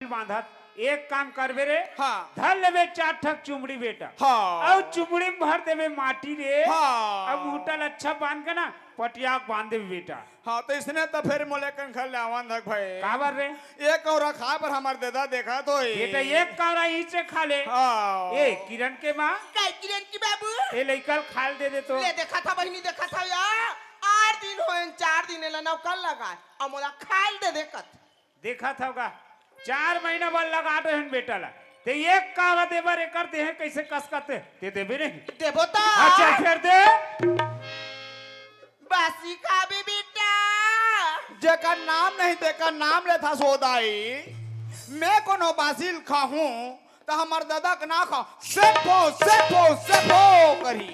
बांधत एक काम करबे रे हाँ। धर लेबे 4 ठक चुमड़ी बेटा हाँ। और चुमड़ी में भर देबे माटी रे हाँ। अब उठल अच्छा बांध के ना पटिया बांध देबे बेटा। हाँ तो इसने तो फिर मोले कन खल लावन धक भाई काबर रे एक और खा पर हमार दादा देखा तो बेटा एक कौरा ई से खा ले। हाँ। ए किरण के माँ काय किरण की बाबू ए लइकल खाल दे दे तो ले देखा था बहिनी देखा था यार 8 दिन होएन 4 दिन ले नव कल लगा अब मोला खाल दे देखत देखा था का 4 महीना बाद लगा दे हन बेटा ला ते एक कौरा देबर कर दे हैं कैसे कस करते ते देबे नहीं देबो तो अच्छा फिर दे बासी खाबे बेटा जेका नाम नहीं देखा नाम ले था सोदाई मैं कोनो बासिल खाहूं तो हमार दादा का ना खा सेपो सेपो सेपो करी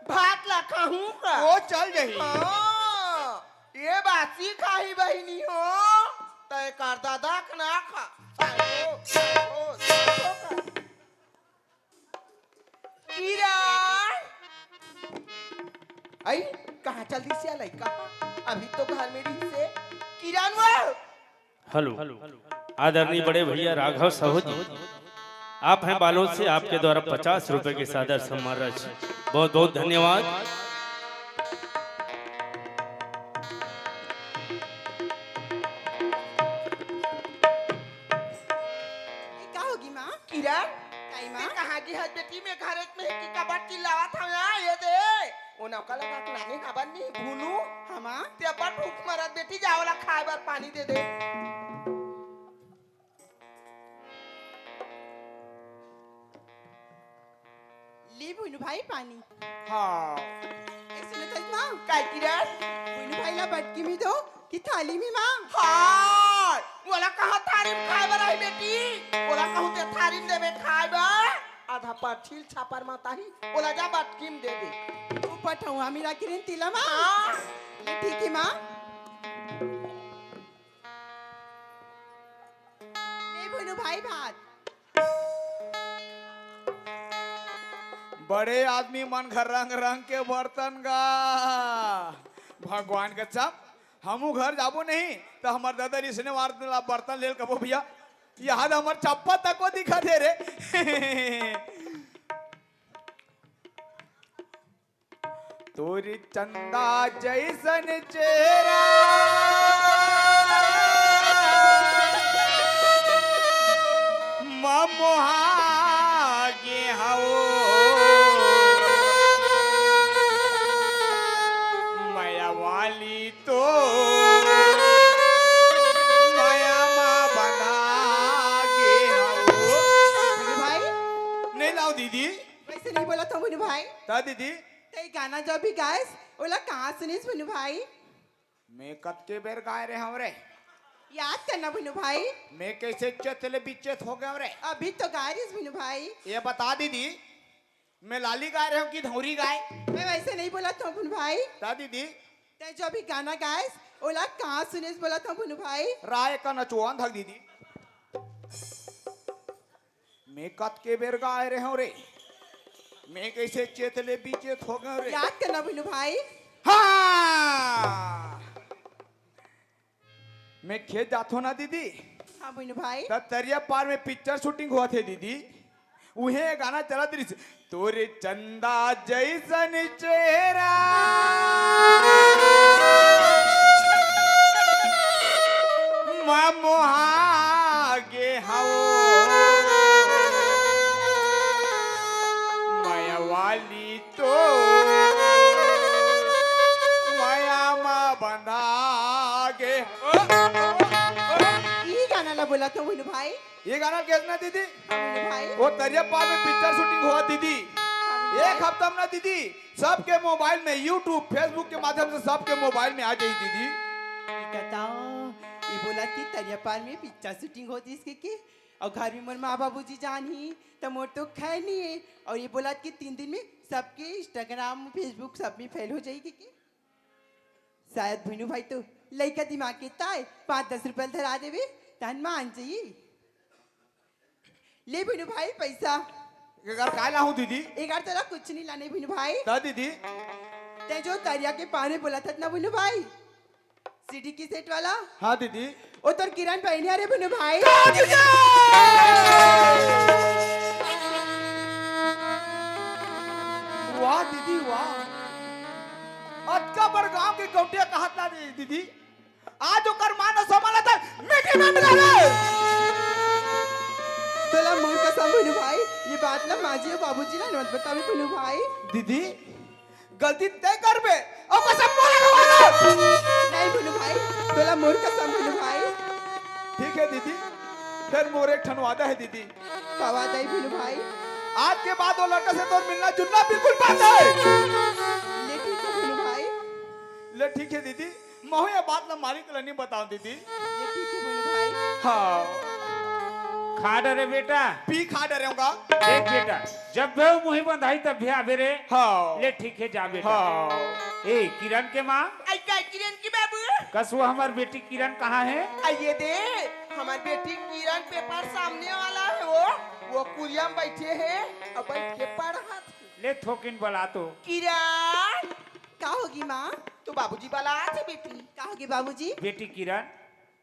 भात ला खाहूं का वो चल जही हाँ, ये बासी खाही बहिनी हो तय कर दादा का ना खा साइको, साइको, साइको का। किरण आई कहाँ जल्दी से आलाई कहाँ अभी तो घर में रही से किरण वो हेलो आदरणीय बड़े भैया राघव साहू जी आप हैं बालोद से आपके द्वारा 50 रुपए के सादर सम्मान राशि बहुत बहुत धन्यवाद। क्या होगी माँ? किरण काई माँ? ते कहाँ की है बेटी में घर में की कबाट की लावा था यहाँ ये दे वो नौका लगा के नानी खबर नहीं भूलू हाँ माँ? ते बट भूख मरत बेटी जावला खाए बार पानी दे दे ले बुनू भाई पानी। हाँ ऐसे न थक माँ? काय किरण बुनू भाई ला बटकी में दो कि थाली में माँ? हाँ बोला कहाँ थारी में खाए बार आई बेटी बोला कहूँ ते थारी में देवे खाए बार आधा पाठील छापर माता ही बोला जा बटकी में दे दे ऊपर ठहुआ मेरा किरण तिला माँ? हाँ ले ठीक है माँ? ले बुनू भाई भात। बड़े आदमी मन घर रंग रंग के बर्तन गा भगवान के सब हमू घर जाबो नहीं तो हमार दादा इसने बर्तन ले कबो भैया यहाँ हमार चप्पा तक को दिखा दे रे तोरी चंदा जैसन चेहरा मोहागे हवो माया वाली तो माया माँ बना गे हवो बुनू भाई नहीं लाओ दीदी वैसे नहीं बोला था बुनू भाई। ता दीदी ते गाना जो भी गायस ओला कहाँ सुनिस बुनू भाई? मैं कत के बेर गाय रहे हमरे याद करना बुनू भाई। मैं कैसे चतले बिचत हो गए हमरे अभी तो गा रही बुनू भाई। ये बता दीदी मैं लाली गाय रहे हूँ कि धौरी गाय मैं वैसे नहीं बोला था बुनू भाई। ता दीदी ते जो भी गाना गायस ओला कहाँ सुनिस बोला था बुनू भाई। राय का नचवान धक दीदी मैं कत के बेर गाय रहे हूँ रे मैं कैसे चेतले बीचेत हो गए रे याद करना बुनू भाई। हाँ मैं खेत जातो ना दीदी हाँ बुनू भाई। तब तरिया पार में पिक्चर शूटिंग हुआ थे दीदी उहे गाना चला दृश्य तोरे चंदा जैसन चेहरा मोहागे हवो माया वाली तो माया माँ बंधा गे ये गाना ला बोला था बुनू भाई। ये गाना कैसे ना दीदी हाँ बुनू भाई। वो तरिया पार में पिक्चर शूटिंग हुआ दीदी एक हफ्ता में ना दीदी सबके मोबाइल में यूट्यूब फेसबुक के माध्यम से सबके मोबाइल में आ जाए दीदी ये बोला कि तरियापाल में पिक्चर शूटिंग होती इसके के और घर में मोर माँ बाबू जी जान ही तो मोर तो खैर नहीं है और ये बोला कि 3 दिन में सबके इंस्टाग्राम फेसबुक सब में फेल हो जाएगी कि शायद भीनू भाई तो लड़का दिमाग के ताय 5-10 रुपये धरा देवे तहन मान जाइए। ले भीनू भाई पैसा अगर काय लाऊं दीदी एक बार तेरा कुछ नहीं लाने भीनू भाई। ता दीदी ते जो तरिया के पानी बोला था ना भीनू भाई सीडी की सेट वाला हाँ दीदी ओ तोर किरण पहने अरे भीनू भाई। दीदी आज ओकर मानो संभाला था मीठी में मिला रे। तोला मोर कसम भइनु भाई ये बात ना माजी और बाबूजी ना मत बतावे भइनु भाई। दीदी गलती तय कर बे और कसम बोले नहीं भइनु भाई तोला मोर कसम भइनु भाई। ठीक है दीदी फिर मोर एक ठन वादा है दीदी कवा दई भइनु भाई। आज के बाद वो लड़का से तो मिलना जुलना बिल्कुल बंद है। ले ठीक है भइनु भाई। ले ठीक है दीदी मैं ये बात ना मालिक नहीं बताऊं दीदी। ले ठीक है भइनु भाई। हाँ खा डरे बेटा। पी खा डरूंगा। देख बेटा जब भी वो मुही बंधाई तब भी आवे रे। हाँ ले ठीक है जा बेटा। हाँ ए किरण के माँ आई का किरण की बाबू कसुआ हमार बेटी किरण कहाँ है? आइए दे हमारी बेटी किरण पेपर सामने वाला है वो कुरिया में बैठे हैं और बैठ के पढ़ रहा थी। ले थोकिन बला तो। किरण का होगी माँ? तो बाबूजी वाला थे बेटी। का होगी बाबूजी? बेटी किरण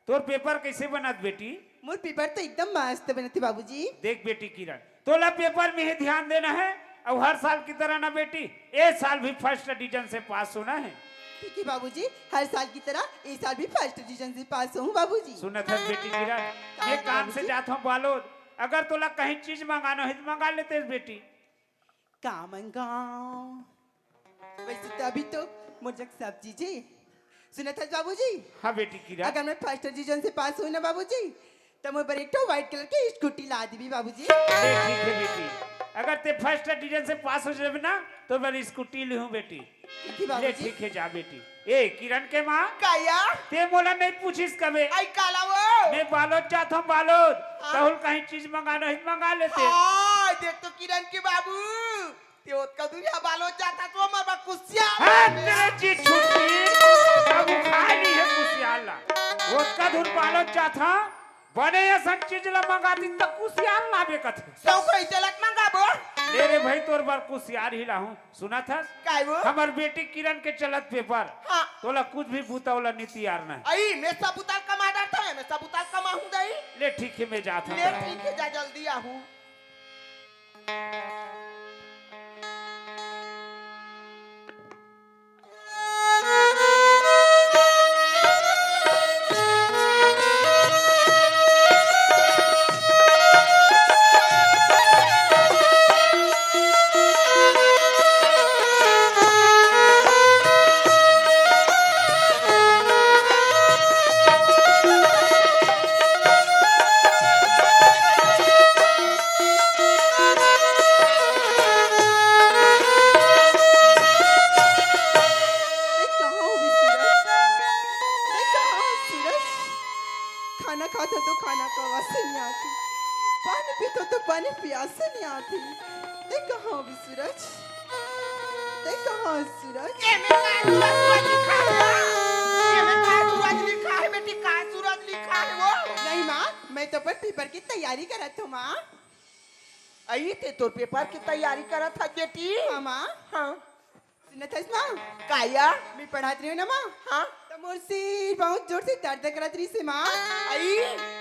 तोर पेपर कैसे बनत बेटी? मोर पेपर तो एकदम मस्त बनती बाबूजी। देख बेटी किरण तोला पेपर में ही ध्यान देना है और हर साल की तरह ना बेटी एक साल भी फर्स्ट डिवीजन से पास होना है। ठीक है बाबूजी हर साल की तरह इस साल भी फर्स्ट डिवीजन से पास हूँ बाबूजी। सुनत है बेटी किरण ये काम से जाता हूँ बालोद अगर तोला कहीं चीज मंगाना है तो मंगा लेते बेटी। का मंगाऊं वैसे तो अभी तो मुझे सब चीजें सुनत है बाबूजी। हाँ बेटी किरण अगर मैं फर्स्ट डिवीजन से पास हुई ना बाबूजी तो मैं पर एक तो व्हाइट कलर की स्कूटी ला दी बाबूजी। ठीक है बेटी अगर ते फर्स्ट डिवीजन से पास हो जाए ना तो मैं स्कूटी ले हूँ बेटी। ठीक है ले बाबूजी। ठीक है जा बेटी। ए किरण के माँ काया ते मोला नहीं पूछिस कबे आई काला वो मैं बालोद जाता हूँ बालोद तहुल कहीं चीज मंगाना है तो मंगा लेते। हां देख तो किरण के बाबू ते ओत दुनिया बालो जाता तो हमारा कुसिया हाँ तेरे जी छुट्टी अब खाली है कुसियाला वो का धुन बालोद जाता बने ऐसा चीज ला मंगा दी तक कुसियाल लावे कथे सौ को चलत मंगाबो ले रे भाई तोर बार कुसियार ही लाहूं सुना था काय वो हमार बेटी किरण के चलत पेपर हां तोला कुछ भी बूतावला नीति यार ना आई मैं सबूताल कमादार था मैं सबूताल कमाऊं दई ले ठीक है मैं जाता ले हूँ। ठीक है जा जल्दी आहू खाना खाता तो खाना का आवाज नहीं आती, पानी पीता तो पानी प्यास नहीं आती। देख कहाँ भी सूरज, देख कहाँ सूरज। ये में का सूरज लिखा है ये में का सूरज लिखा है बेटी का सूरज लिखा है वो नहीं माँ, मैं तो पर पेपर की तैयारी कर रहा था माँ। आई ते तोर पेपर की तैयारी करत था बेटी हाँ माँ, हां सुना था माँ, काया मैं पढ़ाती रही हूँ ना माँ। हां तो मोर सिर बहुत जोर से दर्द करत रही से माँ। आई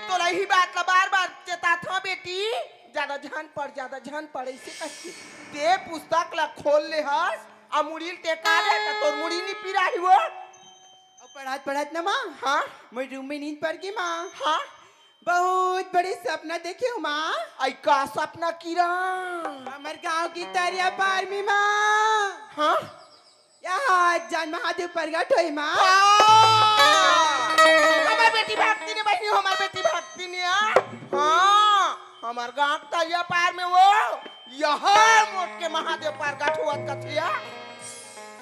तो रही बात ला बार-बार चेता था बेटी ज्यादा ध्यान पड़ इसे कह ते पुस्तक ला खोल ले हस आ मुड़ील टेका दे त तोर मुड़ी नी पिराही वो और पढ़ात ना माँ, हां मैं रूम में नींद पड़ गई माँ। हां बहुत बड़े सपना देखे हूँ माँ। आई का सपना किरा हमारे गांव की तरिया पार में माँ, हां यहाँ जान महादेव प्रगट हुई माँ। हमार बेटी भक्ति ने बहनी हमार बेटी भक्ति ने हां हमार गांव तरिया पार में वो यहाँ मोट के महादेव प्रगट हुआ कथिया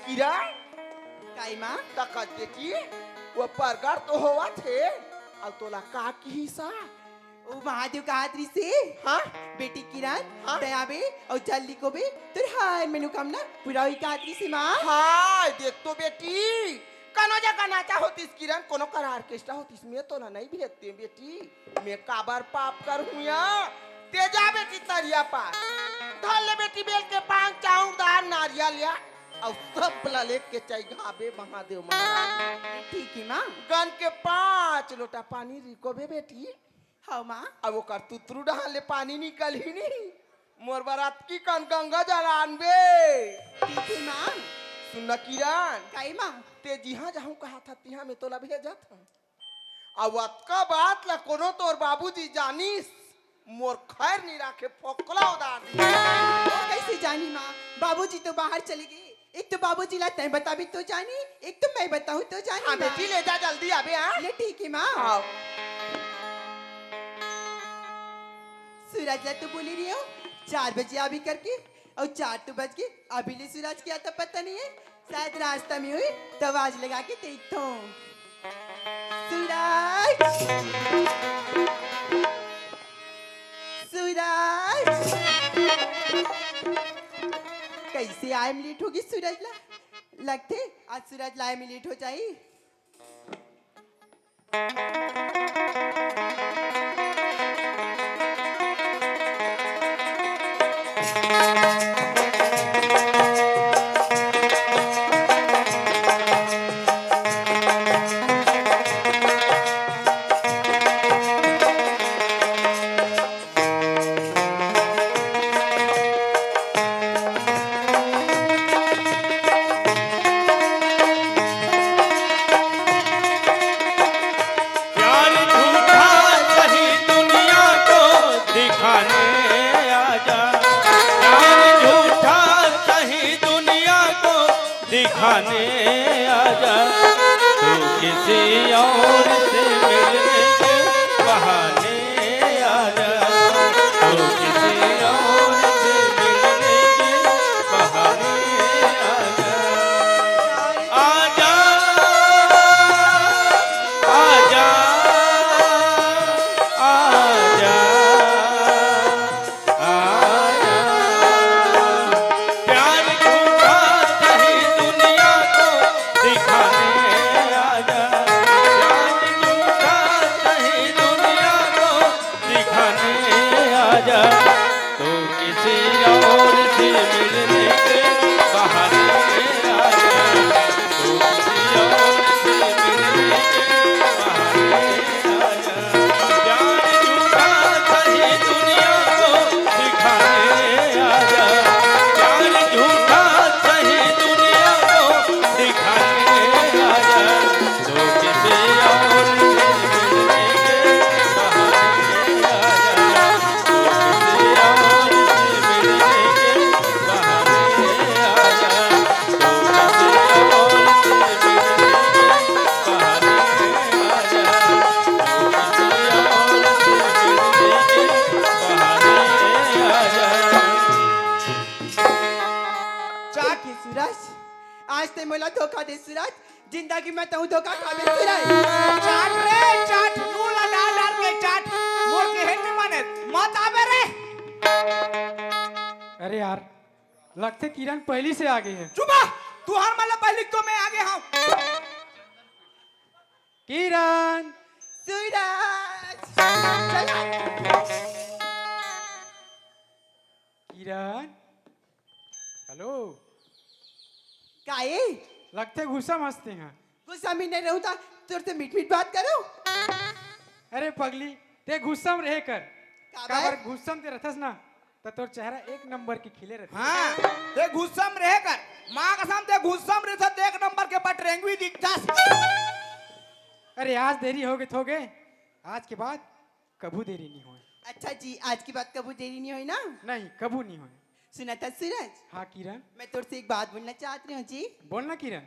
किरा काई माँ, तकत देखी वो प्रगट तो हुआ थे अब तोला का की हिस्सा ओ महादेव का हाथ से हाँ बेटी किरण हाँ? दयाबे और जल्दी को भी तुर हार मनोकामना पूरा हुई का हाथ से माँ। हाँ देख तो बेटी कनो जगह नाचा होती किरण कोनो कर ऑर्केस्ट्रा होती मैं तो ना नहीं भेजते बेटी मैं काबर पाप कर हूँ यहाँ तेजा बेटी तरिया पार धल ले बेटी बेल के पांच चाउदार नारियल या और सब लेके के चाय घाबे महादेव महाराज ठीक है माँ। गन के 5 लोटा पानी रिको बे बेटी हाँ माँ, अब वो कर तुतरू डाले पानी निकल ही नहीं मोर बारात की कन गंगा जलान बे ठीक है माँ। सुन किरण काई माँ ते जिहाँ जहाँ कहा था तिहाँ में तोला भेजा था अब अतका बात ला कोनो तोर बाबूजी जानिस मोर खैर नहीं राखे फोकला उदार दी वो कैसे जानी माँ बाबूजी तो बाहर चले गए एक तो बाबूजी ला तय बता भी तो जानी एक तो मैं बताऊँ तो जानी हाँ माँ। बेटी ले जा जल्दी अबे हाँ ले ठीक है माँ आओ सूरज ला तो बोली रही हो 4 बजे अभी करके और 4 तो बज के अभी ले सूरज क्या तो पता नहीं है शायद रास्ता में हुई तो आवाज लगा के देखता हूँ सूरज सूरज कैसे आए में लेट होगी सूरज ला लगते आज सूरज लाए में लेट हो जाए प्यार झूठा कहीं दुनिया को दिखाने आजा प्यार झूठा कहीं दुनिया को दिखाने आजा तू किसी और से मिलने के बहाने आजा तू किसी और से मिलने के बहाने आजा आजा आजा आजा आजा प्यार झूठा कहीं दुनिया को दिखाने आजा प्यार झूठा कहीं दुनिया को दिखाने आजा तो किसी और से मिलने के बहाने आजा तो किसी और से मिलने के बहाने आजा प्यार झूठा कहीं दुनिया को दिखाने आजा प्यार झूठा कहीं दुनिया को दिखाने आजा तो किसी और से मिलने के बहाने आजा तो किसी और से मिलने के बहाने आजा तो किसी और से मिलने के बहाने आजा तो किसी और से मिलने के बहाने आजा चाट के सूरज आज ते मोला धोखा दे सूरज जिंदगी में तू धोखा खावे सूरज चाट रे चाट नूला डाल डाल के चाट मोर के हेड में माने मत आवे रे अरे यार लगते किरण पहली से आगे है। चुप तू हर मतलब पहले तो मैं आगे हूं किरण सूरज चला किरण हेलो काए लगते गुस्सा मस्ते हैं। गुस्सा में नहीं रहूं था तुर से मीठ मीठ बात करो अरे पगली ते गुस्सा में रह कर का काबर बात? गुस्सा में ते रहथस ना तो तोर चेहरा एक नंबर की खिले रहते। हां ते गुस्सा में रह कर मां कसम ते गुस्सा में रहता ते एक नंबर के पटरेंगवी दिखतास अरे आज देरी हो गई थोगे आज के बाद कभू देरी नहीं होए। अच्छा जी आज की बात कबू देरी नहीं हुई ना नहीं कभू नहीं होए। सुना था सूरज हाँ किरण मैं तुर से एक बात बोलना चाहती हूँ जी बोलना किरण।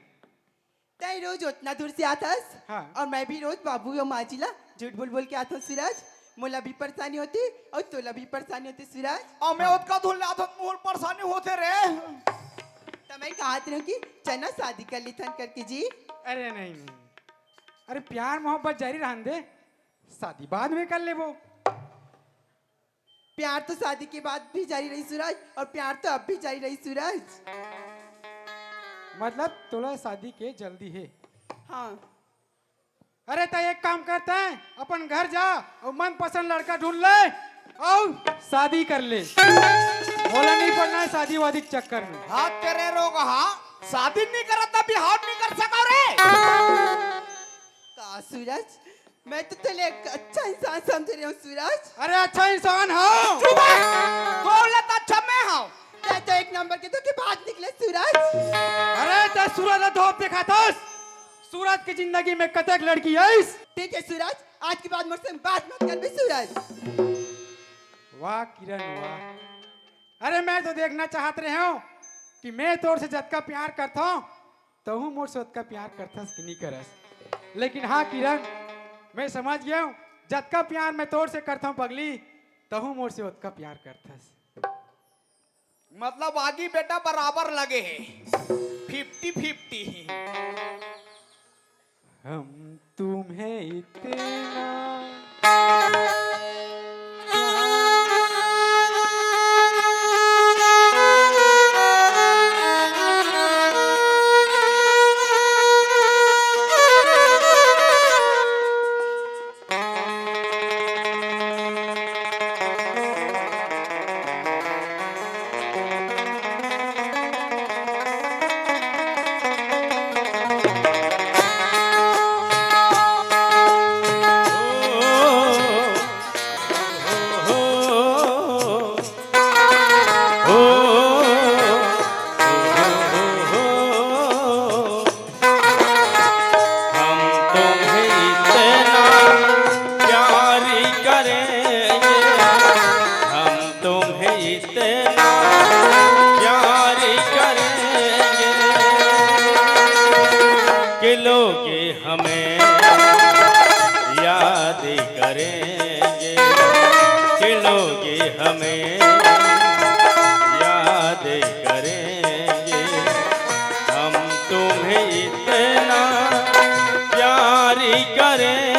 तय रोज उतना दूर से आतास हाँ। और मैं भी रोज बाबू और माजिला झूठ बोल बोल के आता हूँ सूरज मोला भी परेशानी होती और तोला भी परेशानी होती सूरज और मैं उसका धुल ला तो मोर परेशानी होते रे तो मैं कहती हूँ कि चना शादी कर ली थन करके जी अरे नहीं नहीं अरे प्यार मोहब्बत जारी रहन दे शादी बाद में कर ले वो। प्यार तो शादी के बाद भी जारी रही सूरज और प्यार तो अब भी जारी रही सूरज मतलब तोला शादी के जल्दी है। हाँ अरे तो एक काम करते हैं अपन घर जा और मन पसंद लड़का ढूंढ ले और शादी कर ले। बोला नहीं पड़ना है शादी वादी के चक्कर में। हाथ तेरे रोग हाँ शादी नहीं करता बिहार नहीं कर सका रे का सूरज मैं तो तेरे एक अच्छा इंसान समझ रही हूँ सूरज अरे अच्छा इंसान हो दौलत अच्छा मैं हूँ मैं तो एक एक नंबर के तो के बाद निकले सूरज। अरे ते सूरज धोप देखा था सूरज की जिंदगी में कतक लड़की है। ठीक है सूरज, आज के बाद मुझसे बात मत कर बे सूरज। वाह किरण वाह। अरे मैं तो देखना चाहत रहे हूँ कि मैं तोर से जत का प्यार करता हूँ तो हूँ मोर से उत का प्यार करथस कि नहीं करस। लेकिन हाँ किरण, मैं समझ गया हूँ जत का प्यार मैं तोर से करता हूँ पगली तो हूँ मोर से उत का प्यार करथस। मतलब आगे बेटा बराबर लगे हैं 50-50। हम तुम्हें इतना लोगे हमें याद करेंगे, कि लोगे हमें याद करेंगे। हम तुम्हें इतना प्यार करेंगे।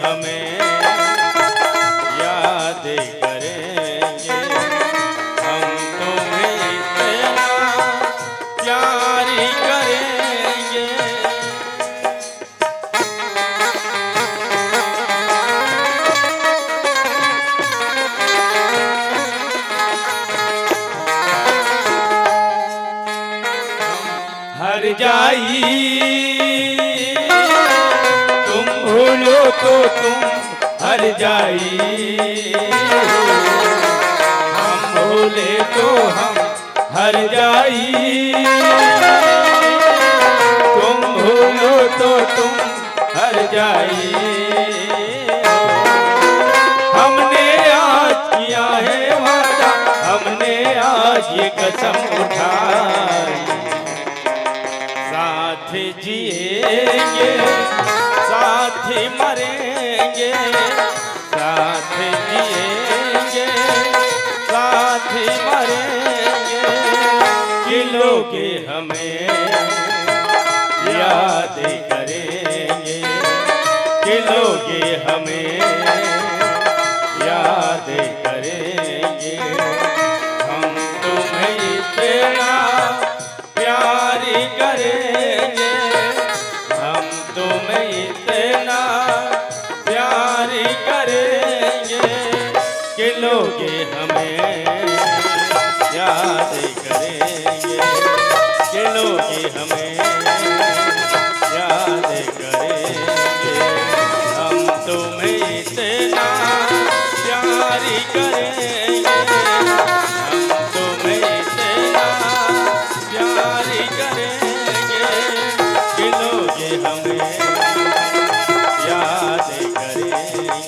हमें याद करेंगे। हम तुम्हें इतना प्यार करेंगे। हर जाई भूलो तो तुम हर जाई, हम भूले तो हम हर जाई। तुम भूलो तो तुम हर जाई। हमने आज किया है वादा, हमने आज ये कसम उठाई, साथ जिएंगे साथ ही मरेंगे, साथ जिएंगे साथ ही मरेंगे। कि लोगे हमें याद करेंगे, कि लोगे हमें याद करेंगे। हम तुम्हें इतना प्यार करेंगे, हम तुम्हें इतना प्यार करेंगे। कि लोगे हमें याद करेंगे, कि लोगे हमें याद करेंगे। हम तुम्हें इतना प्यार करेंगे, हम तुम्हें इतना प्यार करेंगे। कि लोगे हमें याद करेंगे,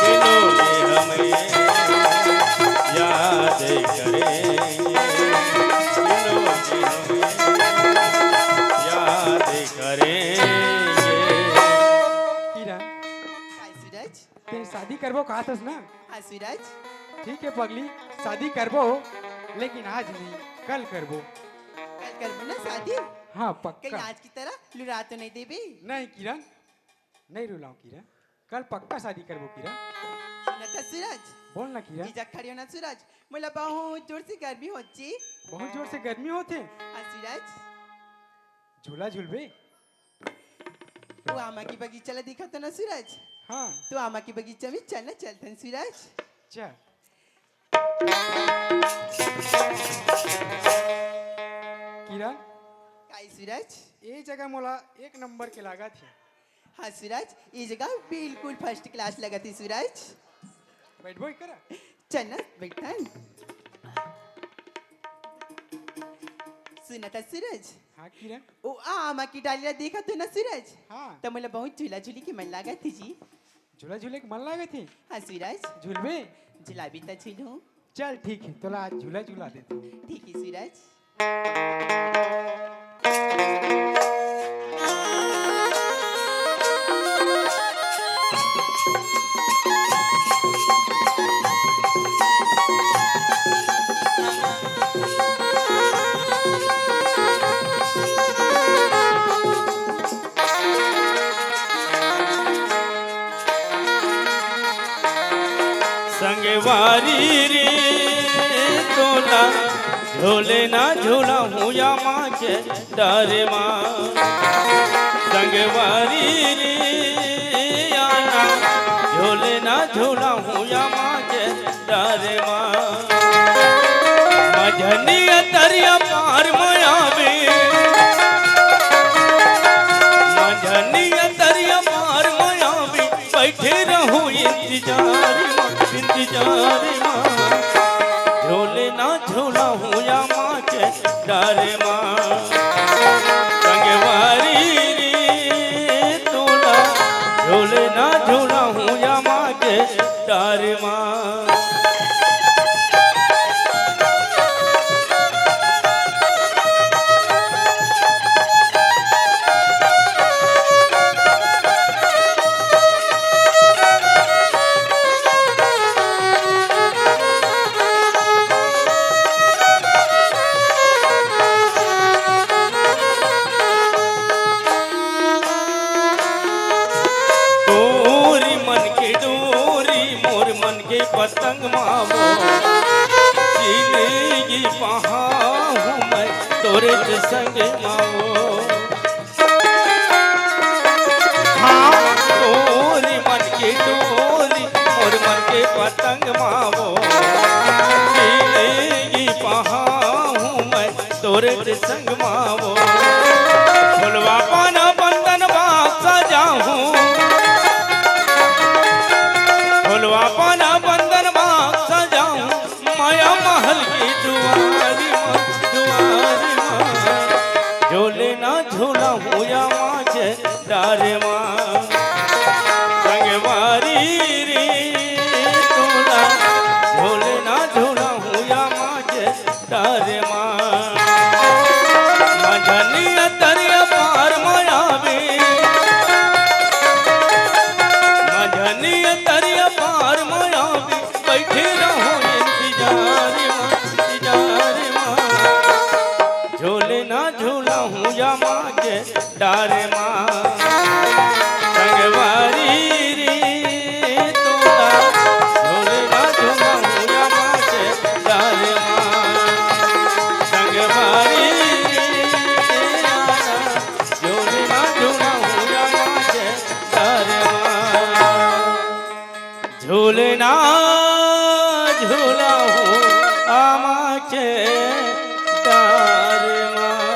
कि लोगे हमें याद करेंगे, कि लोगे हमें याद करेंगे। किरण हाय सूरज। ते शादी करबो कहा थस ना। हाँ सूरज। ठीक है पगली, शादी करबो लेकिन आज नहीं कल करबो। कल करबो ना शादी। हाँ कहीं पक्का। आज की तरह लुरा तो नहीं देबी। नहीं किरण, नहीं रुलाऊं किरण, कल पक्का शादी करबो किरण। सुनता सूरज बोल ना किरण। जीजा खड़ी होना सूरज मला बहुत जोर से गर्मी होची बहुत जोर से गर्मी होते। हाँ सूरज झूला झूलबे। वो आमा की बगीचा ला दिखा तो ना सूरज हाँ तो आमा की बगीचा में चलना चलते सूरज चल। किरण काई सूरज ये जगह मोला एक नंबर के लागत है। हाँ सूरज ये जगह बिल्कुल फर्स्ट क्लास लगा थी सूरज बैठबो करा। चल ना बैठन सुना था सूरज हाँ किरण। ओ आमा की डालिया देखा तो ना सूरज हाँ तो मला बहुत झूला झूली की मन लगा थी जी झूला झूले के मन लागत है। हाँ सूरज झूलबे। जुलाबी तो झूलूं चल ठीक है तोला आज झूला झूला देते हैं। ठीक है सूरज संगवारी रे तोला झोले ना झूला हूँ या माँ के डारे माँ संगवारी रे आना झोले ना झूला हूँ या माँ के डारे माँ मझनी तरिया पार मायावे मझनी तरिया पार मायावे बैठे रहूँ इंतजार माँ झोले ना झूला हूँ या माँ के डारे माँ संगवारी रे तोला झोले ना झूला हूँ या माँ के डारे माँ पतंग मावो जिंदगी पहा हूँ मैं तोरे संग मावो हाँ तोरी मन की डोरी मोर मन के पतंग मावो जिंदगी पहा हूँ मैं तोरे संग मावो फुलवा पाना बंधन बाग सजाऊं फुलवा पाना बंधन बाग सजाऊं माया महल की दुआरी माँ झोले ना झूला हूँ या माँ के डारे माँ संगवारी रे तोला झोले ना झूला हूँ या माँ के डारे माँ मझनी तरिया पार मायावे मझनी तरिया पार मायावे बैठे रहो इंतजार माँ झोले ना झूला हूँ या माँ के डारे माँ संगवारी रे तोला झोले ना झूला हूँ या माँ के डारे माँ संगवारी झोले ना झूला हूँ या माँ के डारे माँ झूले ना झूला हूँ आमा के डारे माँ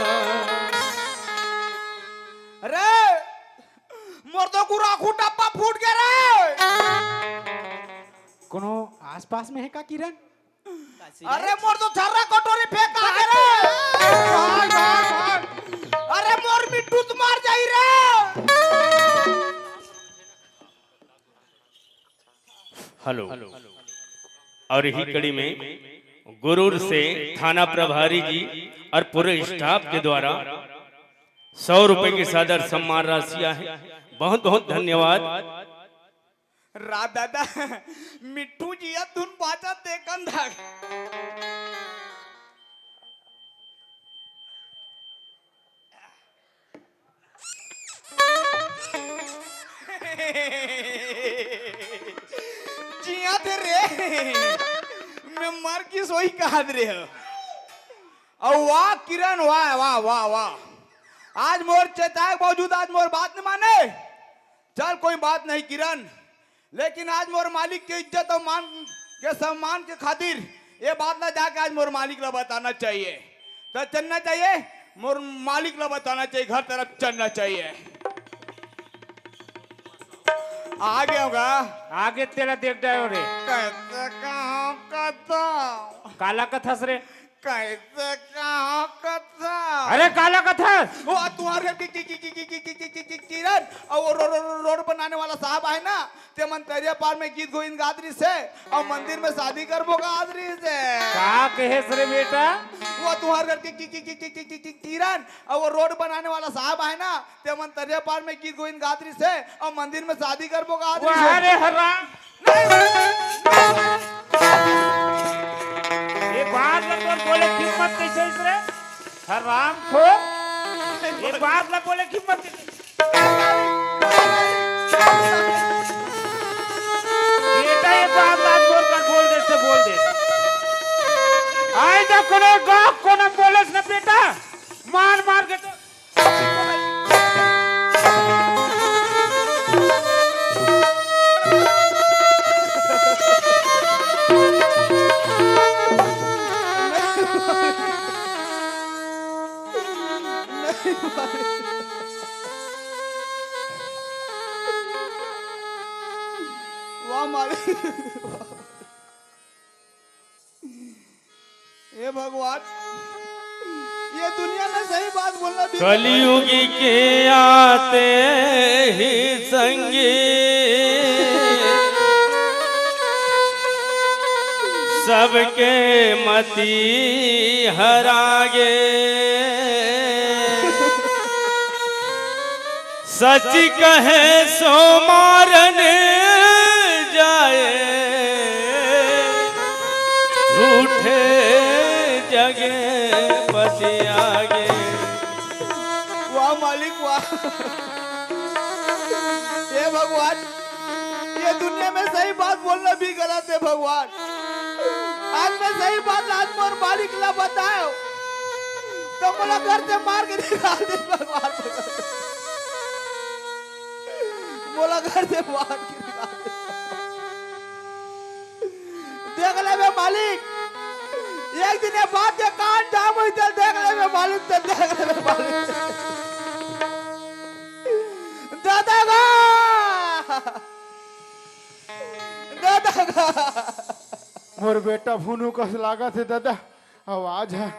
अरे मोर तो गुरा खूटा फूट गया रे कोनो आसपास में है का किरण? अरे मोर तो छर्रा कटोरी फेंक आ गया रे भाग भाग भाग अरे मोर मिट्टू तो मार जाई रे हेलो और ही कड़ी में गुरूर से थाना प्रभारी जी और पूरे स्टाफ के द्वारा 100 रुपए की सादर सम्मान राशिया है। बहुत बहुत धन्यवाद। रा दादा मिट्टू जी या धुन बाजा देखन धाग जी हुआ थे रे मैं मर की सोई कहा रे और वाह किरण वाह वाह वाह वाह आज मोर चेताए बावजूद आज मोर बात न माने चल कोई बात नहीं किरण लेकिन आज मोर मालिक की इज्जत और मान के सम्मान के खातिर ये बात ना जाके आज मोर मालिक ला बताना चाहिए तो चलना चाहिए मोर मालिक ला बताना चाहिए घर तरफ चलना चाहिए आ गया होगा आगे तेरा देख जाओ रे कैसे कहाँ कथा काला कथस रे कैसे कहाँ कथा अरे काला कथस वो तुम्हारे घर की किरण और वो रोड बनाने वाला साहब है ना ते मंतरिया पार में गीत गोविंद गादरी से और मंदिर में शादी करबो गादरी से का कहेस रे बेटा वो तुम्हारे घर की किरण और वो रोड बनाने वाला साहब है ना ते मंतरिया पार में गीत गोविंद गादरी से और मंदिर में शादी करबो गादरी से अरे हराम ये बात लग बोले कीमत कैसे इस रे हराम खो ये बात लग बोले कीमत बेटा ये बात लग बोल दे से बोल दे आए जा कोने गाँव कोने बोले ना बेटा मार मार के तो वाह मालिक हे भगवान ये दुनिया में सही बात बोलना भी कलयुगी के आते ही संगी सबके मती हरागे सच कहे सो मारन जाए झूठे जगे पति आगे वाह मालिक वाह हे भगवान ये दुनिया में सही बात बोलना भी गलत है भगवान आज मैं सही बात आज मोर मालिक ला बताओ तो मोला घर से मार के निकाल दे भगवान मोला घर से मार के निकाल दे देख ले बे मालिक एक दिन ये बात के कान जाम हुई चल देख ले बे मालिक चल देख ले बे मालिक दादा मोर बेटा भुनु कस लागत है दादा आवाज है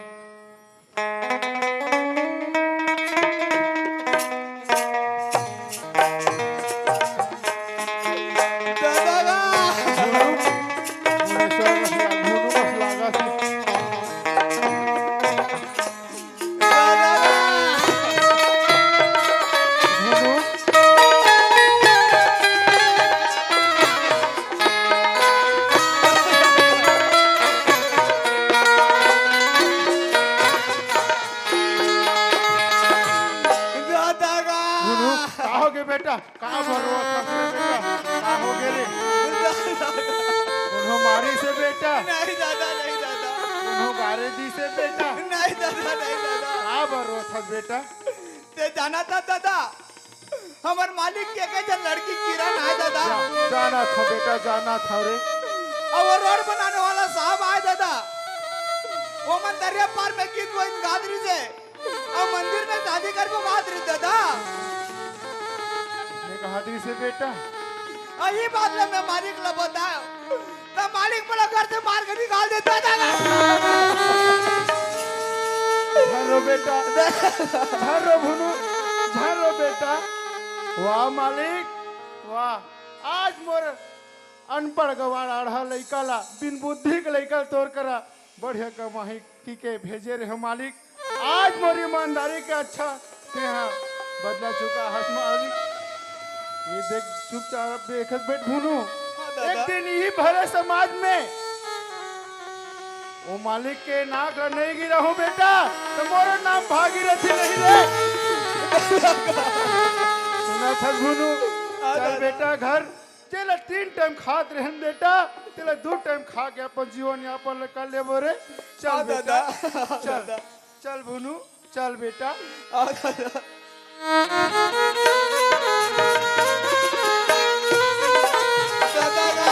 बेटा कहाँ भरो बेटा कहाँ हो गए रे उन्हों मारी से बेटा नहीं दादा नहीं दादा उन्हों गारे दी से बेटा नहीं दादा नहीं दादा कहाँ भरो था बेटा ते जाना था दादा हमार मालिक के जन लड़की किरण है दादा जाना था बेटा जाना था रे और वो रोड बनाने वाला साहब आए दादा वो मन दरिया पार में गीत गोविंद गादरी से और मंदिर में शादी कर वो गादरी दादा हाथी से बेटा यही बात ले मैं मालिक ला बताया तो मालिक मेरा घर से मार के निकाल देता था झरो बेटा झरो भुनु झरो बेटा वाह मालिक वाह आज मोर अनपढ़ गवार आढ़ा लइका ला बिन बुद्धि के लइका तोड़ करा बढ़िया कमाही की के भेजे रहे मालिक आज मोर ईमानदारी के अच्छा यहाँ बदला चुका हस मालिक ये देख चुपचाप देखत बैठ भुनु एक दिन ही भरे समाज में वो मालिक के नाक नहीं गिरा हूँ बेटा तो मोरा नाम भागीरथी नहीं रे सुना था भुनु चल बेटा घर तेला 3 टाइम खात रहन बेटा तेला 2 टाइम खा के अपन जीवन यापन कर लेबो रे चल हाँ, बेटा दादा। चल चल बुनू चल बेटा हाँ, दादा। दादा, चल बेटा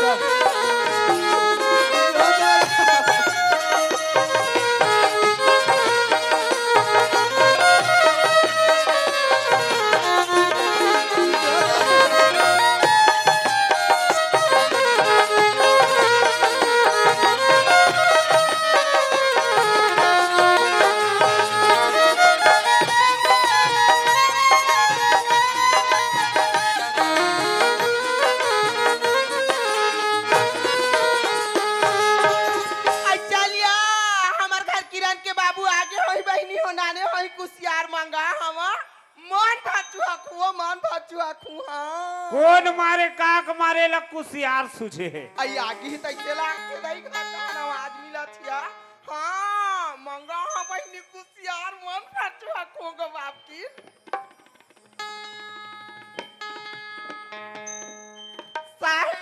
चल चलिया हमार घर किरण के बाबू आगे होई बहनी हो नाने होई कुसियार मांगा हम मन भाचुआ खुओ मन भाचुआ खुआ कौन मारे काक मारे ला कुसियार सुझे है आई आगे ही तैसे लागते दई घाटा आवाज मिला थिया हां मांगा हम बहनी कुसियार मन भाचुआ खो गो बाप की साहेब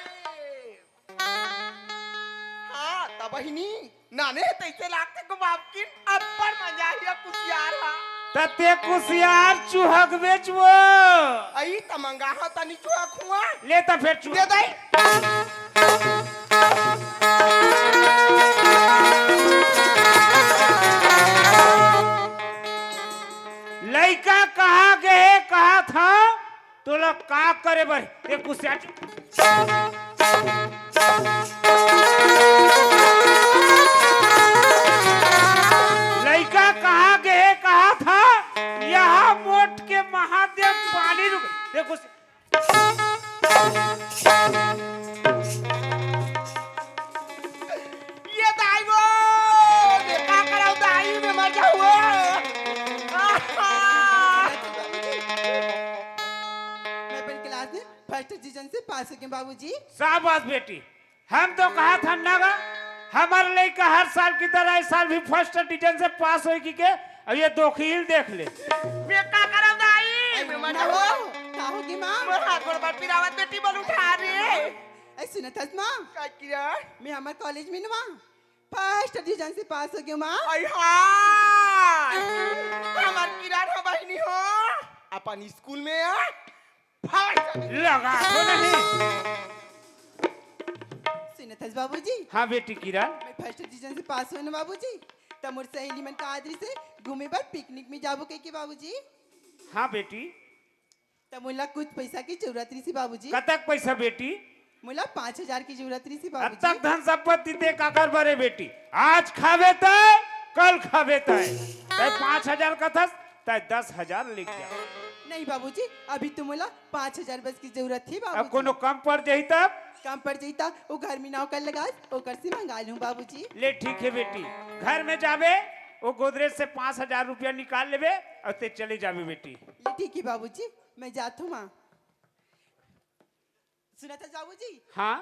हाँ तब बहनी नाने तैसे लागते को बाप की अब्बर मजा हिया कुसियार हा तते कुसियार चूहक बेचबो आई तमंगा हा तनी चुआ खुआ ले त फिर चूह दे दई लइका कहा गए कहा था तो लोग का करे बर ये कुसियार लइका कहा गए कहा था यहाँ मोट के महादेव पानी रुक देखो ये दाई वो देखा कराओ दाई में मजा हुआ मैं अपनी क्लास में फर्स्ट डिवीजन से पास हो गई बाबूजी। शाबाश बेटी हम तो कहा था नगा हमारे लड़का हर साल की तरह इस साल भी फर्स्ट डिवीजन से पास होगी के अब ये दो खील देख ले देखा कराओ दाई में मजा हुआ का होगी माँ? मोर हाथ गोड़ पर पिरावत बेटी बोल उठा रे ऐ सुनत हस माँ का किया मैं हमारे कॉलेज में ना माँ फर्स्ट डिवीजन से पास हो गई माँ। आई हां हमार किरान हो बहनी हो अपन स्कूल में आ फाड़ लगा तो नहीं सुनत हस बाबूजी हाँ बेटी किरण मैं फर्स्ट डिवीजन से पास हुई ना बाबूजी तब मोर सहेली मन कादरी से घूमे बार पिकनिक में जाबो कह के बाबूजी हाँ बेटी तब मोला कुछ पैसा की जरूरत रही सी बाबूजी कतक पैसा बेटी मोला 5000 की जरूरत रही सी अब बाबूजी। तक धन संपत्ति दे का कर बरे बेटी आज खावे तय कल खावे तय 5000 का था तय 10,000 लिख जा नहीं बाबूजी अभी तो मोला 5000 बस की जरूरत थी अब बाबूजी। कोनो कम पड़ जाही तब काम पर जाता वो घर में नाव कर लगा ओकर से मंगा लूं बाबूजी। ले ठीक है बेटी घर में जावे वो गोदरेज से 5,000 रुपया निकाल लेवे और ते चले जावे बेटी ये ठीक है बाबूजी मैं जाता हूँ माँ। सुना था बाबूजी हाँ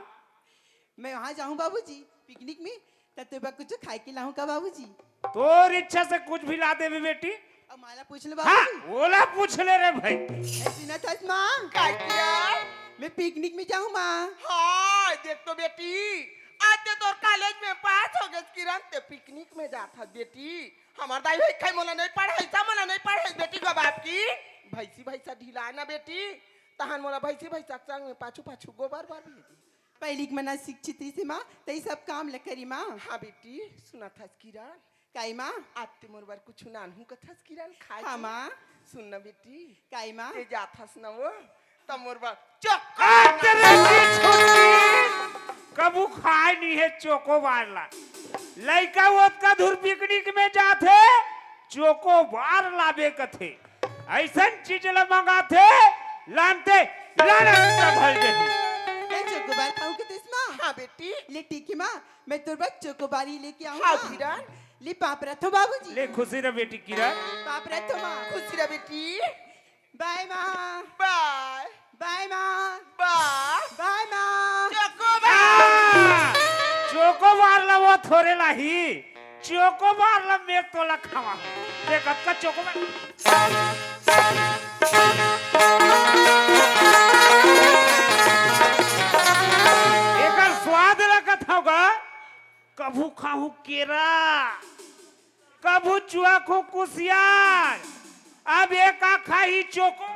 मैं वहाँ जाऊँ बाबूजी पिकनिक में तब तो कुछ खाए के लाऊं का बाबूजी। तोर इच्छा से कुछ भी ला देवे बेटी अब माला पूछ लो हाँ बाबूजी। ओला पूछ ले रे भाई सुना था माँ का किया मैं पिकनिक में जाऊँ माँ। हां देख तो बेटी आज ते तोर कॉलेज में पास हो गए किरण ते पिकनिक में जाता बेटी हमार दाई भाई खाई मोला नहीं पढ़ाई सा मोला नहीं पढ़ाई बेटी का बाप की भैंसी भैंसा ढिला ना बेटी तहन मोला भैंसी भैंसा संग में पाछू पाछू गोबर बार भेजी पहली के मना शिक्षित रही से माँ तई सब काम ल करी माँ। हाँ बेटी सुना था किरण काई माँ आते मोर बार कुछ नानहू कथस किरण खाए हाँ माँ सुन ना बेटी काई माँ ते जाथस ना वो तब मोर बार कबू खाए नहीं है चोको बारला लइका ओतका धुर पिकनिक में जाते चोको बार लावे कथे ऐसन चीज ला मंगाथे लानते लानत भर जही मैं चोकोबार खाऊं के तिस माँ। हाँ बेटी ले ठीक है माँ मैं तोर बार चोकोबारी लेके आऊँ हाँ माँ। किरण ले पाप रथो बाबूजी ले खुशी रे बेटी किरण पाप रथो माँ। खुशी रह बेटी बाय माँ बाय बाय माँ बाय बाय माँ। चोको बारला वो थोड़े लाही चोको बारला मैं तो ला खावा देखत का चोको बार खाऊं केरा, कभू चुआ खो कुसियार, अब एक खाई चोको।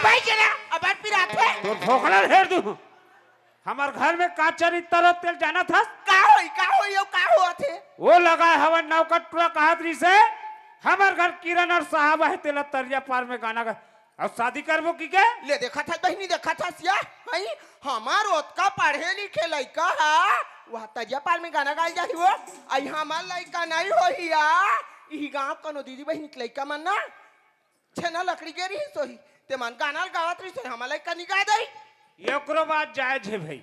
भाई चला अब बात फिर आते तो भोकड़ा ढेर दू। हमार घर में काचरी तरह तेल जाना था। का होई यो का हुआ थे? वो लगा हवन नौकर टुरा कहातरी से हमार घर किरण और साहब है तेला तरिया पार में गाना गा। अब शादी करबो की के? ले देखा था बहनी देखा था सिया हई हमार ओतका पढ़े लिखे लइका हा वह तरिया पार में गाना गाल जाही वो आई हमार लइका नहीं होहिया ई गांव कनो दीदी बहनी के लइका मन ना छेना लकड़ी के रही सोही ते मन गाना गावत रही से हमार लइका निगा दई एकरो बात जायज है भाई।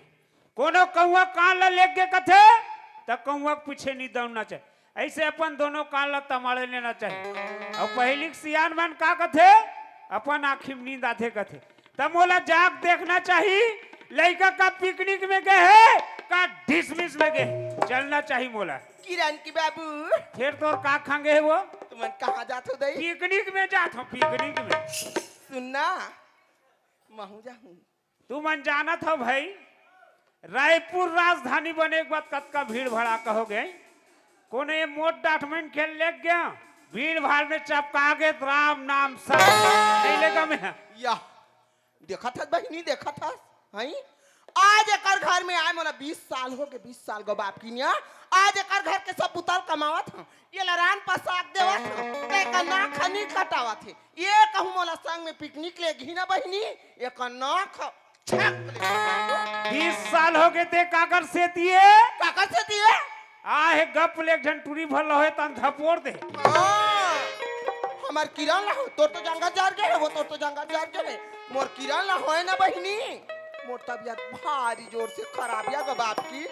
कोनो कौवा कान ला लेग के कथे त कौवा पीछे नहीं दौड़ना चाहिए। ऐसे अपन दोनों कान ला तमाड़े लेना चाहिए। और पहली सियान मन का कथे अपन आँखी में नींद आते कथे तब मोला जाग देखना चाहिए। लड़का का पिकनिक में गए है का डिसमिस में गए चलना चाहिए मोला। किरण की बाबू फिर तो का खांगे है वो तुम कहाँ जात हो दई पिकनिक में जात हो पिकनिक में। सुनना महू जाहूं तू मन जाना था भाई रायपुर राजधानी बने के बाद कत का भीड़ भड़ा कहोगे कोने ये मोट डॉक्यूमेंट खेल ले गया भीड़ भाड़ में चपका के राम नाम सब नहीं लेगा मैं या देखा था बहनी देखा था हई आज एकर घर में आए मोला 20 साल हो गए 20 साल गो बाप की निया आज एकर घर के सब पुतल कमावत ह ये लरान पसाक देवत ह ते का ना खनी कटावत है ये कहूं मोला संग में पिकनिक ले घी ना बहनी एक नाक छक 20 साल हो गए ते काकर से दिए काका से दिए आहे गप ले एक टूरी भर रहे तन धपोड़ दे हाँ, हमार किरण ला हो तो जंगल जार गए वो तो जंगल जार गए मोर किरण ला होए ना बहनी मोर तबियत भारी जोर से खराबिया ग बाप की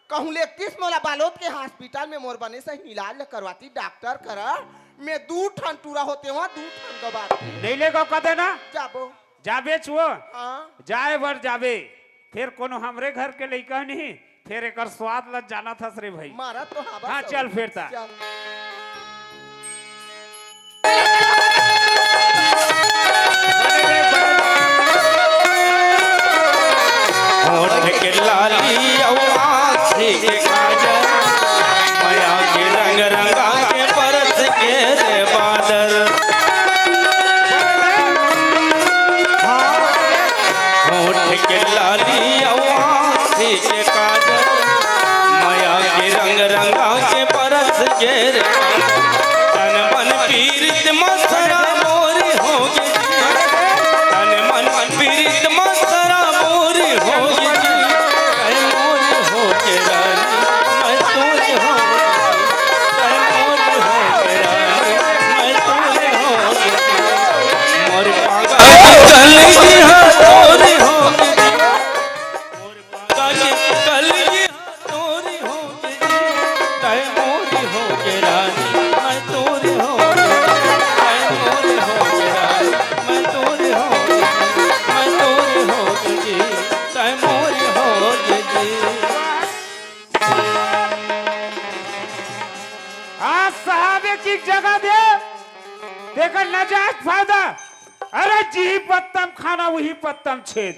कहूं ले किस मोला बालोद के हॉस्पिटल में मोर बने से इलाज करवाती डॉक्टर करा मैं 2 ठन टूरा होते वहां 2 ठन ग बाप की नहीं लेगा कदे ना जाबो जाबे छुओ हां जाए बर जाबे फिर कोनो हमरे घर के लइका नहीं फिर एकर स्वाद लग जाना था रे भाई मारा तो हवा हाँ चल फिरता होठ के लाली आँखी के काजल माया के रंग रंगा के बरस के रे बादल होठ के लाली आँखी के काजल माया के रंग रंगा के बरस के रे तन मन पीरित मसरा मोरी होगी तन मन पीरित मसरा मोरी होगी मोरी हो के रानी मैं तोरे हो मोरी हो के रानी मैं तोरे हो मोर पागा कलगी तोरी हो मोर पागा कलगी तोरी हो तय मोरी हो के रानी मैं तोरे हो तय मोरी हो के रानी मैं तोरे हो मैं तोरे हो जी तय मोरी हो जी आज साहब की जगह दे देखकर नजायज फायदा अरे जी पत्तम खाना वही पत्तम छेद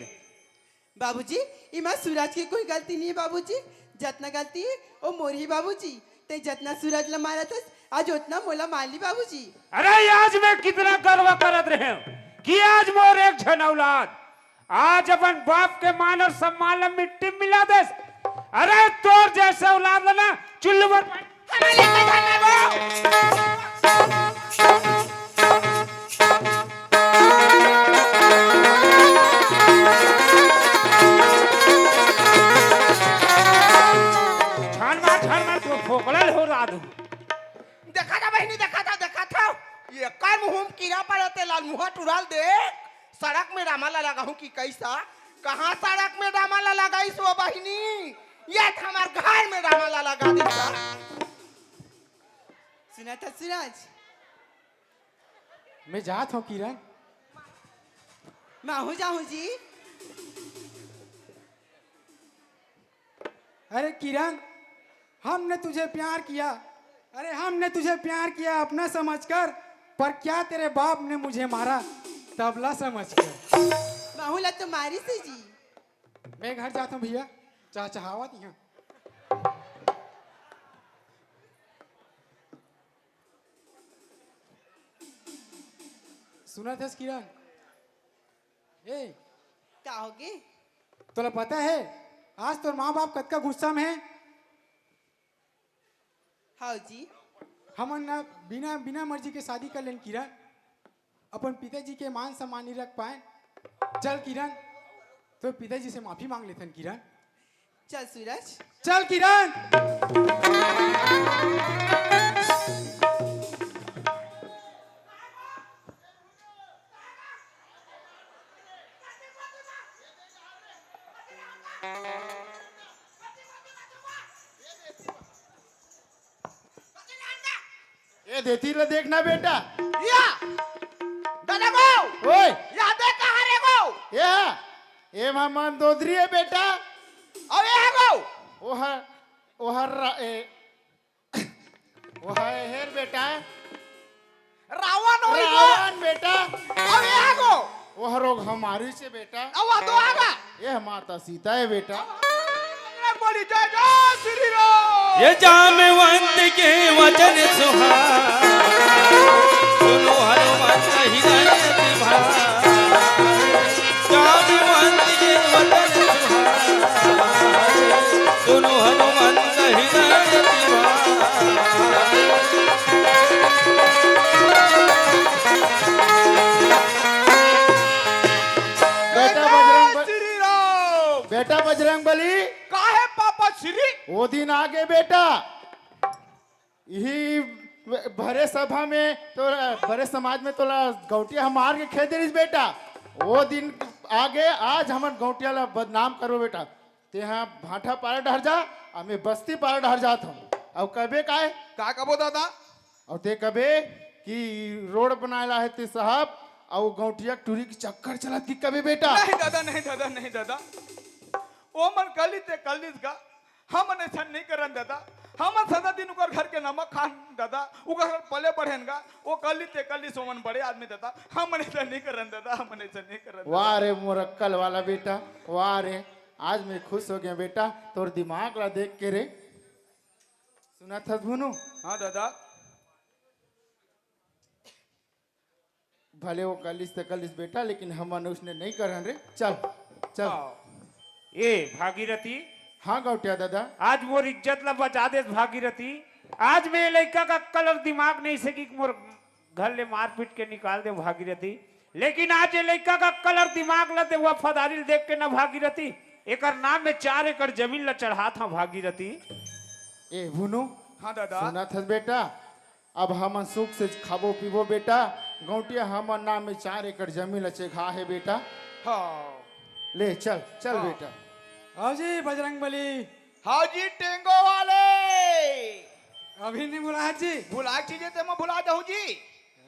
बाबूजी इमा सूरज की कोई गलती नहीं है बाबूजी जितना गलती है वो मोरी बाबूजी ते जितना सूरज ला मारा था आज उतना मोला मार ली बाबूजी। अरे आज मैं कितना गर्व करत रहे हूं कि आज मोर एक झन औलाद आज अपन बाप के मान और सम्मान ला मिट्टी मिला दे। अरे तोर जैसे औलाद ला ना चुल्लू पर हमारे लेके जाना छान मार तो फोकड़ल हो रहा दू देखा था बहनी देखा था ये कर मुंह कीड़ा पड़ते लाल मुंह टुराल दे सड़क में रामाला लगा हूं कि कैसा कहां सड़क में रामाला लगाई सो बहनी ये हमार घर में रामाला लगा दी सुना था सूरज मैं जात हूँ किरण माहू जाहू जी अरे किरण हमने तुझे प्यार किया अरे हमने तुझे प्यार किया अपना समझकर पर क्या तेरे बाप ने मुझे मारा तबला समझकर माहू ला तो मारी से जी मैं घर जाता हूँ भैया चाचा हवा दिया सुना था किरण ए क्या होगे? तोला पता है आज तोर माँ बाप कतका गुस्सा में है। हाँ जी। हमन ना बिना बिना मर्जी के शादी कर लेन किरण, अपन पिताजी के मान सम्मान नहीं रख पाए। चल किरण तो पिताजी से माफी मांग लेथन किरण। चल सूरज। चल किरण। ये देती ला देखना बेटा। या दादा को ओए याद है कहाँ रे को ये मामन दोदरी है बेटा। और ये है को ओहा हेर बेटा। रावण होई को रावण बेटा। और ये है को ओह रोग हमारी से बेटा। अब तो आगा ये माता सीता है बेटा। बोली जय जय श्री राम। ये जामवंत के वचन सुहा सुनो हनुमंत हृदय विभार। जामवंत के वचन सुहा सुनो हनुमंत हृदय विभार। बेटा बजरंग बली काहे पापा श्री वो दिन आगे बेटा यही भरे सभा में तो भरे समाज में तो गौटिया हमार के खेद रही बेटा। वो दिन आगे आज हमन गौटिया ला बदनाम करो बेटा। ते हाँ भाटा पारा डर जा हमें बस्ती पारा डर जात हम। अब कबे काहे का कबो दादा और ते कबे कि रोड बनाला है ते साहब और गौटिया टूरी की चक्कर चलत की कबे बेटा। नहीं दादा नहीं दादा नहीं दादा ओ मन कली ते कलिस का हम ऐसा नहीं करन दादा। हम सदा दिन उकर घर के नमक खान दादा उकर घर पले बढ़ेन का वो कली ते कली सोमन बड़े आदमी दादा। हम ऐसा नहीं करन दादा हम ऐसा नहीं करन। वाह रे मोरक्कल वाला बेटा वाह रे। आज मैं खुश हो गया बेटा तोर दिमाग ला देख के रे। सुना था भुनु। हाँ दादा भले वो कलिस ते कलिस बेटा लेकिन हमन उसने नहीं करन रे। चल चल। ए भागीरथी हाँ गौटिया दादा। आज मोर इज्जत ला बचा दे भागीरथी। आज मेरे लड़का का कलर दिमाग नहीं सकी मोर घर ले मार पीट के निकाल दे भागीरथी। लेकिन आज ये लड़का का कलर दिमाग ला दे वफादारी देख के ना भागीरथी एकर नाम में 4 एकड़ जमीन ला चढ़ा था भागीरथी। ए भुनु। हाँ दादा सुना था बेटा अब हमन सुख से खाबो पीबो बेटा। गौटिया हमन नाम में 4 एकड़ जमीन लचे घा है बेटा। हाँ ले चल चल बेटा। आओ जी बजरंग बली। हाँ जी टेंगो वाले अभी नहीं बुलाया जी। भुला चीजें ते मैं भुला जाऊं जी।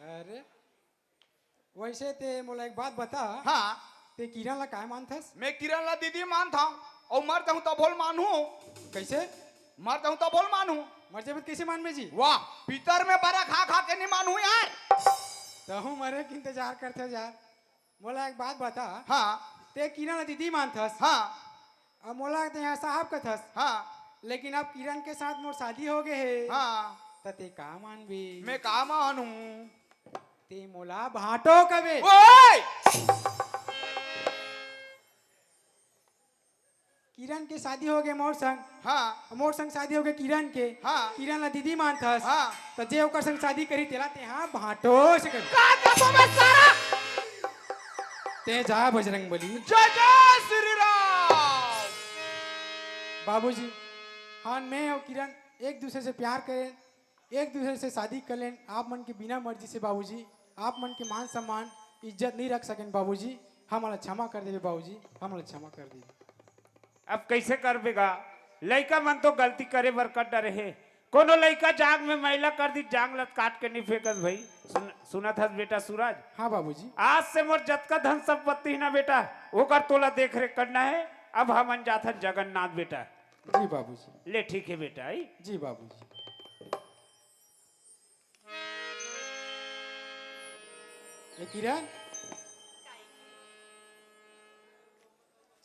अरे वैसे ते मोला एक बात बता। हाँ ते किरण ला काय मानथस? मैं किरण ला दीदी मानता हूँ और मरता हूँ तो बोल मानू। कैसे मरता हूँ तो बोल मानू। मर जाबे तो कैसे मानबे जी? वाह पितर में बड़ा खा खा के नहीं मानू यार। तो हूँ मरे के इंतजार करते यार। मोला एक बात बता। हाँ ते किरण ला दीदी मानथस। हाँ अब मोला ते यहाँ साहब कथस। हाँ लेकिन अब किरण के साथ मोर शादी हो गए है। हाँ तो ते का मानबे? मैं का मानू। ते मोला भाटो कबे? ओए किरण के शादी हो गए मोर संग। हाँ मोर संग शादी हो गए किरण के। हाँ। किरण ला दीदी मानथस। हाँ। तो जे ओकर संग शादी करी तेला ते हाँ भाटो से कर। का देखो मैं सारा ते जा बजरंग बली। जय जय श्री राम। बाबूजी हाँ मैं और किरण एक दूसरे से प्यार करें, एक दूसरे से शादी कर लें। आप मन के बिना मर्जी से बाबूजी आप मन के मान सम्मान इज्जत नहीं रख सकें बाबूजी। हमारा क्षमा कर देवे बाबूजी हमारा क्षमा कर देवे। अब कैसे कर बेगा लड़का मन तो गलती करे बर कर डरे है। कोनो लड़का जांग में मैला कर दी जांग लत काट के नहीं फेंकस भाई। सुना था बेटा सूरज। हाँ बाबूजी। आज से मोर जतका धन संपत्ति ही ना बेटा ओकर तोला देख रेख करना है। अब हमन जाथन जगन्नाथ बेटा। जी बाबूजी। ले ठीक है बेटा आई। जी बाबूजी। ये किरण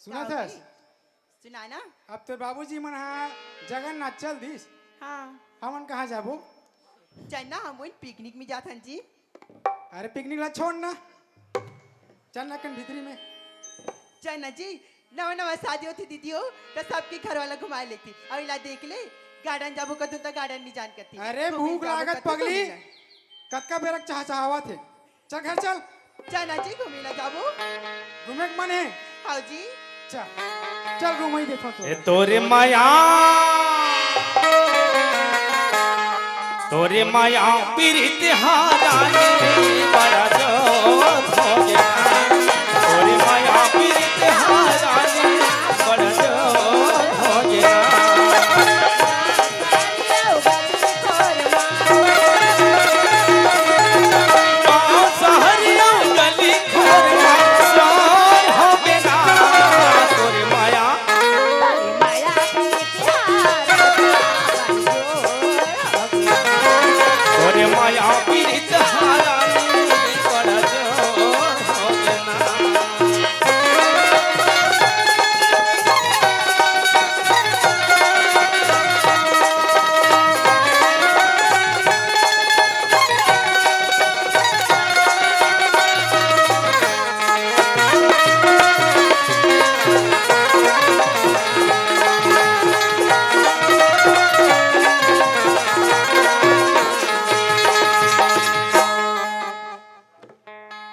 सुना था? सुना ना। अब तो बाबूजी मन हाँ जगन्नाथ चल दिस। हाँ हमन कहाँ जाबो? चलना हम पिकनिक में जाथन जी। अरे पिकनिक ला छोड़ ना चल ना कन भीतरी में। चना जी नवा नवा शादी होती दीदी हो तो सबके घर वाला घुमा लेती और इला देख ले गार्डन जाबो कदू तो गार्डन नहीं जान करती अरे भूख लागत पगली, कतका बेरक चाहवा थे। चल घर चल। चना जी घूमेला जाबो घूमे के मन है। हाँ जी चल चल घूम ही देखो तो। ए तोरे माया पीरित हारा बड़ा जो